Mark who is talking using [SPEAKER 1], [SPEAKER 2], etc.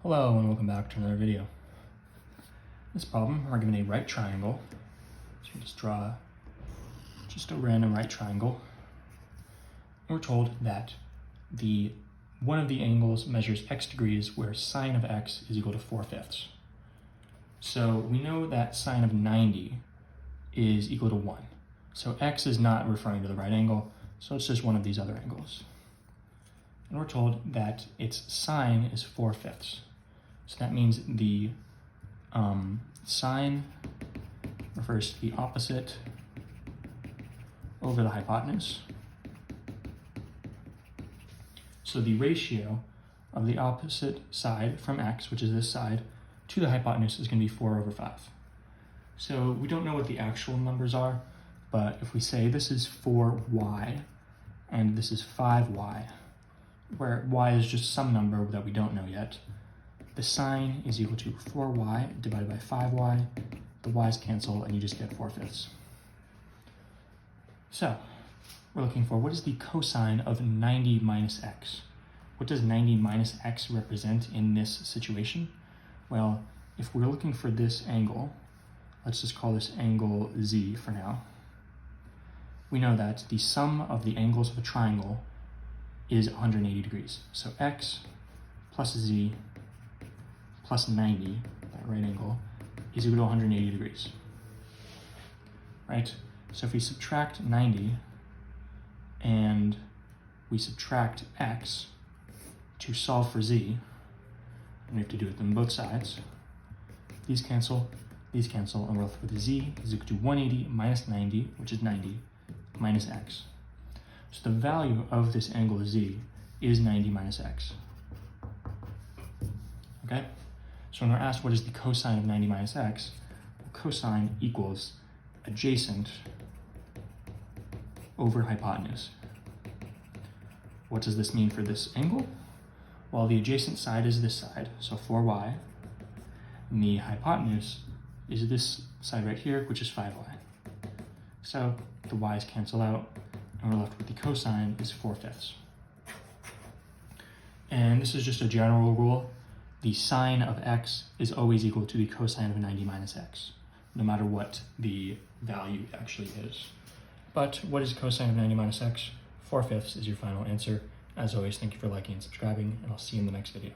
[SPEAKER 1] Hello and welcome back to another video. In this problem, we're given a right triangle. So we just draw just a random right triangle. And we're told that one of the angles measures x degrees where sine of x is equal to 4/5. So we know that sine of 90 is equal to 1. So x is not referring to the right angle, so it's just one of these other angles. And we're told that its sine is 4/5. So that means the sine refers to the opposite over the hypotenuse. So the ratio of the opposite side from x, which is this side, to the hypotenuse is going to be 4/5. So we don't know what the actual numbers are, but if we say this is 4y and this is 5y, where y is just some number that we don't know yet, the sine is equal to 4y divided by 5y. The y's cancel and you just get 4/5. So we're looking for what is the cosine of 90 minus x. What does 90 minus x represent in this situation? Well, if we're looking for this angle, let's just call this angle z for now. We know that the sum of the angles of a triangle is 180 degrees. So x plus z plus 90, that right angle, is equal to 180 degrees, right? So if we subtract 90 and we subtract x to solve for z, and we have to do it on both sides, these cancel, and we're left with z is equal to 180 minus 90, which is 90, minus x. So the value of this angle z is 90 minus x, okay? So when we're asked what is the cosine of 90 minus x, well, cosine equals adjacent over hypotenuse. What does this mean for this angle? Well, the adjacent side is this side, so 4y, and the hypotenuse is this side right here, which is 5y. So the y's cancel out, and we're left with the cosine is 4/5. And this is just a general rule. The sine of x is always equal to the cosine of 90 minus x, no matter what the value actually is. But what is cosine of 90 minus x? 4/5 is your final answer. As always, thank you for liking and subscribing, and I'll see you in the next video.